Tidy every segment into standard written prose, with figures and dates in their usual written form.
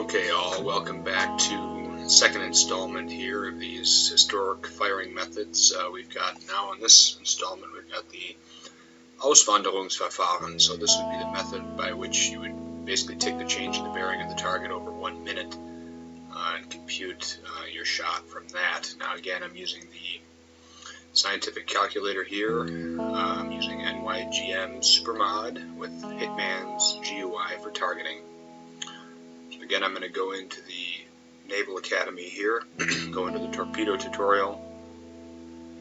Okay, all, welcome back to the second installment here of these historic firing methods. We've got now in this installment, we've got the Auswanderungsverfahren. So this would be the method by which you would basically take the change in the bearing of the target over 1 minute and compute your shot from that. Now again, I'm using the scientific calculator here. I'm using NYGM Supermod with Hitman's GUI for targeting. Again, I'm going to go into the Naval Academy here, go into the torpedo tutorial,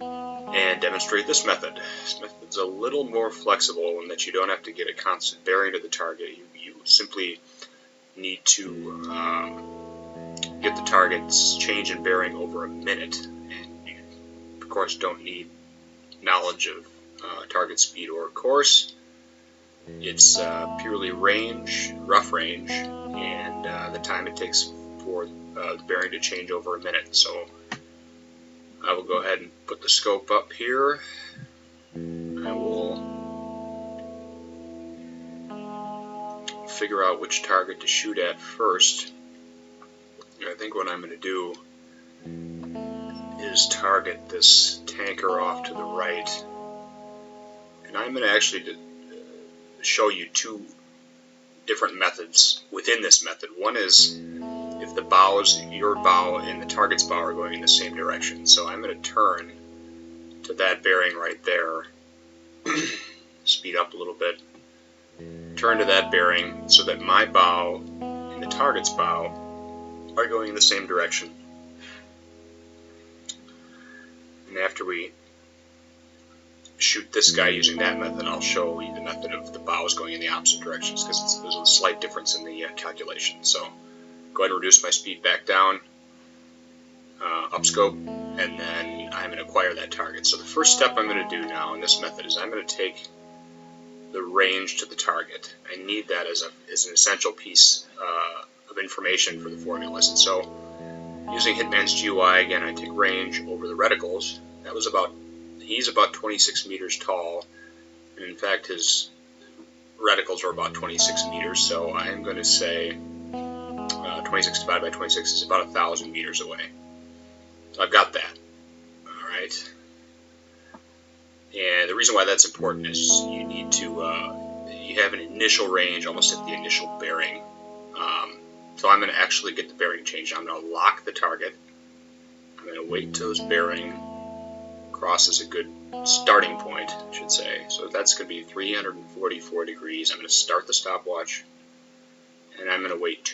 and demonstrate this method. This method's a little more flexible in that you don't have to get a constant bearing to the target. You simply need to get the target's change in bearing over a minute, and you, of course, don't need knowledge of target speed or course. It's purely range, rough range, and the time it takes for the bearing to change over a minute. So I will go ahead and put the scope up here. I will figure out which target to shoot at first. I think what I'm going to do is target this tanker off to the right, and I'm going to actually show you two different methods within this method. One is if the bows, your bow and the target's bow are going in the same direction. So I'm going to turn to that bearing right there, speed up a little bit, turn to that bearing so that my bow and the target's bow are going in the same direction. And after we shoot this guy using that method, I'll show you the method of the bows going in the opposite directions, because there's a slight difference in the calculation. So go ahead and reduce my speed back down, upscope, and then I'm going to acquire that target. So the first step I'm going to do now in this method is I'm going to take the range to the target. I need that as an essential piece of information for the formulas. And so using Hitman's GUI, again, I take range over the reticles. That was he's about 26 meters tall, and in fact his reticles are about 26 meters, so I'm going to say 26 divided by 26 is about 1,000 meters away. So I've got that. Alright. And the reason why that's important is you need to, you have an initial range almost at the initial bearing. So I'm going to actually get the bearing changed. I'm going to lock the target. I'm going to wait till this bearing crosses a good starting point, I should say. So that's going to be 344 degrees. I'm going to start the stopwatch, and I'm going to wait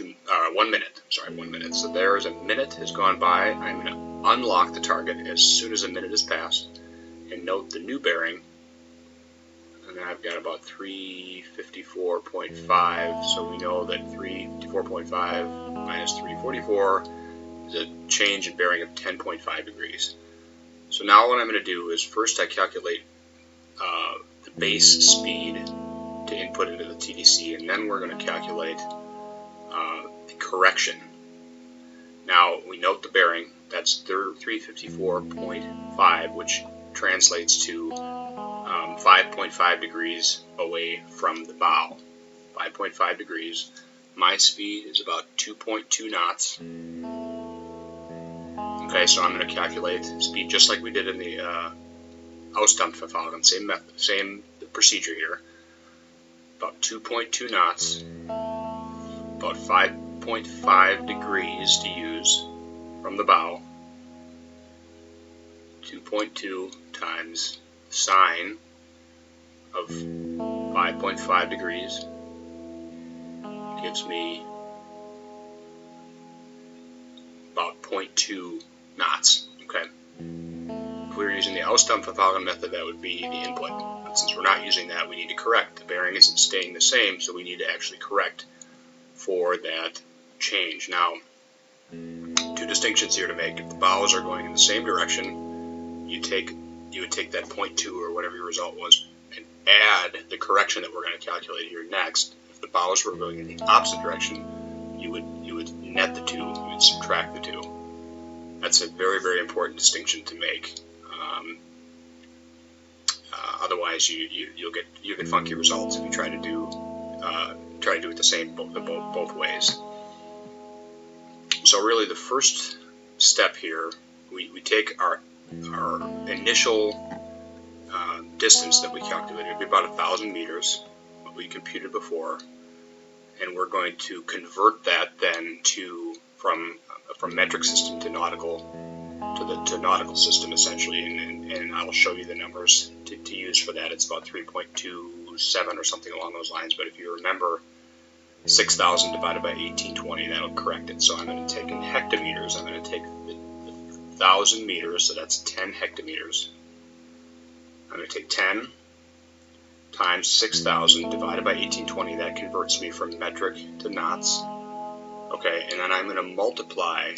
1 minute. Sorry, 1 minute. So there's a minute has gone by. I'm going to unlock the target as soon as a minute has passed, and note the new bearing. And I've got about 354.5. So we know that 354.5 minus 344 is a change in bearing of 10.5 degrees. So now what I'm going to do is first I calculate the base speed to input into the TDC, and then we're going to calculate the correction. Now we note the bearing, that's 354.5, which translates to 5.5 degrees away from the bow. 5.5 degrees. My speed is about 2.2 knots. Okay, so I'm going to calculate speed just like we did in the Auswanderungsverfahren, same method, same procedure here. About 2.2 knots, about 5.5 degrees to use from the bow. 2.2 times sine of 5.5 degrees gives me about 0.2 knots. Okay. If we were using the Auswanderungsverfahren method, that would be the input. But since we're not using that, we need to correct. The bearing isn't staying the same, so we need to actually correct for that change. Now, two distinctions here to make. If the bows are going in the same direction, you would take that 0.2 or whatever your result was and add the correction that we're going to calculate here next. If the bows were going in the opposite direction, you would net the two, you would subtract the two. That's a very, very important distinction to make. Otherwise, you'll get funky results if you try to do it the same both ways. So really the first step here, we take our initial distance that we calculated. It would be about 1,000 meters, what we computed before, and we're going to convert that then from metric system to nautical system essentially, and I'll show you the numbers to use for that. It's about 3.27 or something along those lines, but if you remember 6,000 divided by 1820, that'll correct it. So I'm going to take in hectometers. I'm going to take the 1,000 meters, so that's 10 hectometers. I'm going to take 10 times 6,000 divided by 1820. That converts me from metric to knots. Okay, and then I'm going to multiply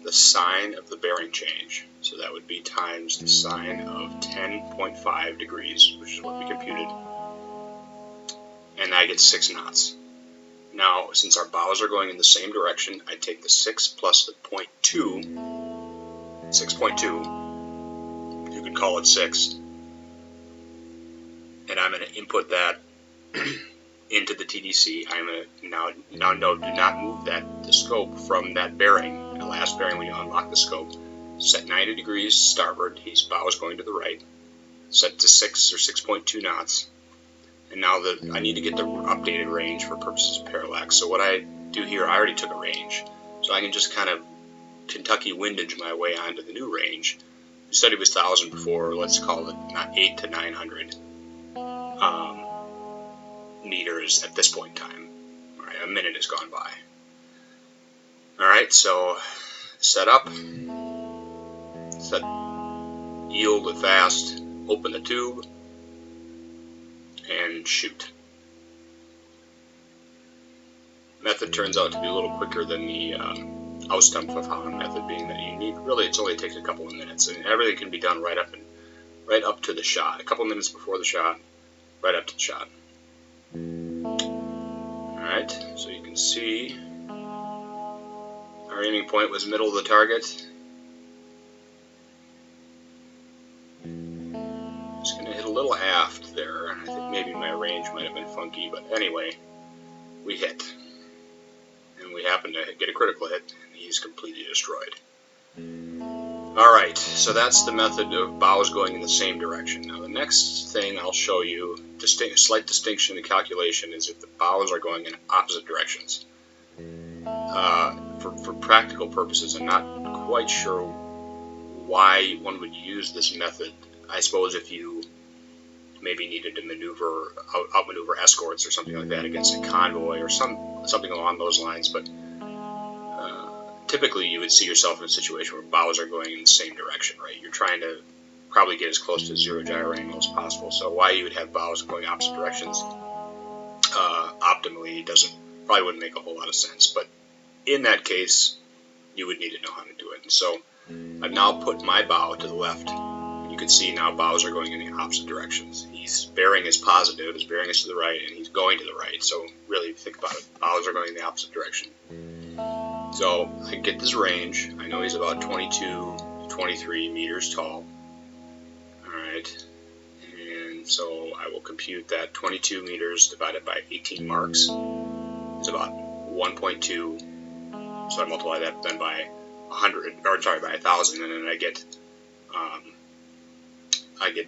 the sine of the bearing change. So that would be times the sine of 10.5 degrees, which is what we computed. And I get 6 knots. Now, since our bows are going in the same direction, I take the 6 plus the 0.2, 6.2, you could call it 6, and I'm going to input that into the TDC. I'm going to now note, do not move the scope from that bearing, the last bearing when you unlock the scope. Set 90 degrees starboard, his bow is going to the right, set to 6 or 6.2 knots. And now I need to get the updated range for purposes of parallax. So what I do here, I already took a range. So I can just kind of Kentucky windage my way onto the new range. We studied was 1,000 before, let's call it 8 to 900 meters at this point in time. All right, a minute has gone by. All right, so set up, set yield with fast, open the tube, and shoot. Method turns out to be a little quicker than the Auswanderungsverfahren method, being that it only takes a couple of minutes, and everything can be done right up to the shot. A couple minutes before the shot, right up to the shot. Alright, so you can see our aiming point was middle of the target. Just going to hit a little aft there. I think maybe my range might have been funky, but anyway, we hit. And we happen to get a critical hit, and he's completely destroyed. Alright, so that's the method of bows going in the same direction. Now the next thing I'll show you, a slight distinction in the calculation, is if the bows are going in opposite directions. For practical purposes, I'm not quite sure why one would use this method. I suppose if you maybe needed to outmaneuver escorts or something like that against a convoy or something along those lines, but typically you would see yourself in a situation where bows are going in the same direction, right? You're trying to probably get as close to zero gyro angle as possible, so why you would have bows going opposite directions optimally probably wouldn't make a whole lot of sense, but in that case you would need to know how to do it. And so I've now put my bow to the left. You can see now bows are going in the opposite directions. His bearing is positive, his bearing is to the right, and he's going to the right. So really, if you think about it, bows are going in the opposite direction. So I get this range. I know he's about 22 to 23 meters tall. So I will compute that 22 meters divided by 18 marks is about 1.2. So I multiply that then by 1,000, and then I get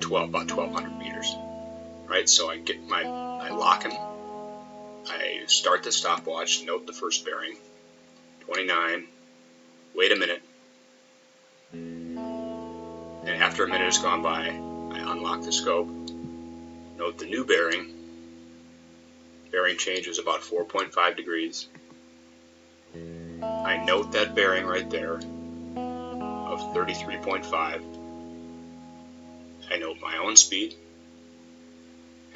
about 1,200 meters. Right? So I lock him. I start the stopwatch. Note the first bearing. 29. Wait a minute. And after a minute has gone by, I unlock the scope. Note the new bearing. Bearing change is about 4.5 degrees. I note that bearing right there of 33.5. I note my own speed.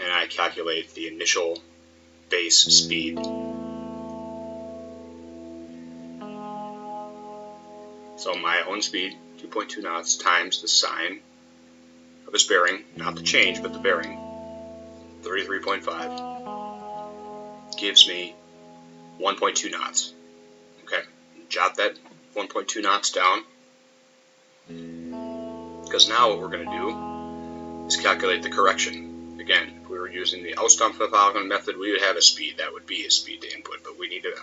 And I calculate the initial base speed. So my own speed, 2.2 knots, times the sine of his bearing, not the change, but the bearing, 33.5, gives me 1.2 knots. Okay, jot that 1.2 knots down, because now what we're going to do is calculate the correction. Again, if we were using the Auswanderungsverfahren method, we would have a speed. That would be a speed to input, but we need to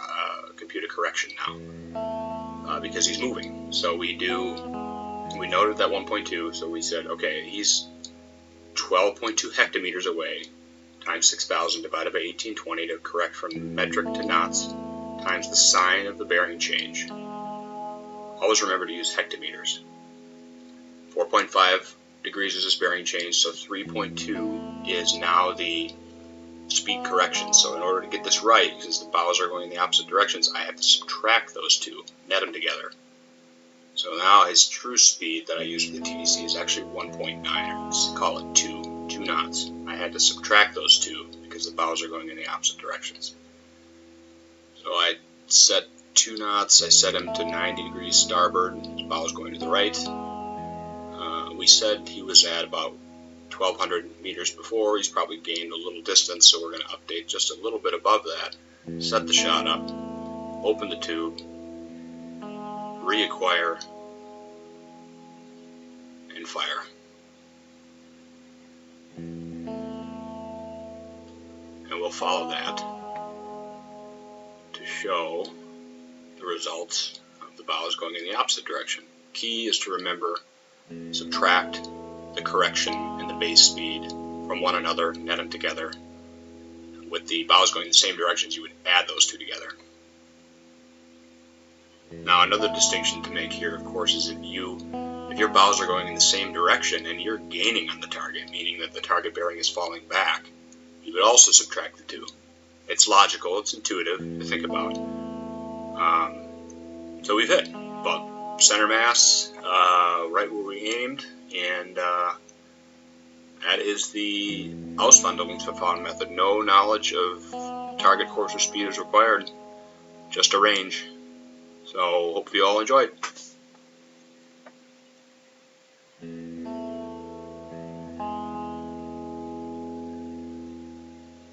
compute a correction now because he's moving. So we noted that 1.2, so we said, okay, he's 12.2 hectometers away, times 6,000 divided by 1820 to correct from metric to knots, times the sine of the bearing change. Always remember to use hectometers. 4.5 degrees is this bearing change, so 3.2 is now the speed correction. So in order to get this right, because the bows are going in the opposite directions, I have to subtract those two, net them together. So now his true speed that I use for the TDC is actually 1.9, or let's call it 2 knots. I had to subtract those two because the bows are going in the opposite directions. So I set 2 knots, I set him to 90 degrees starboard, his bows going to the right. We said he was at about 1,200 meters before. He's probably gained a little distance, so we're going to update just a little bit above that. Set the shot up, open the tube, reacquire, and fire. And we'll follow that to show the results of the bows going in the opposite direction. Key is to remember, subtract the correction and the base speed from one another, net them together. With the bows going in the same directions, you would add those two together. Now, another distinction to make here, of course, is if your bows are going in the same direction and you're gaining on the target, meaning that the target bearing is falling back, you would also subtract the two. It's logical, it's intuitive to think about. So we've hit about center mass, right where we aimed, and that is the Auswanderungsverfahren method. No knowledge of target course or speed is required, just a range. So hopefully you all enjoyed.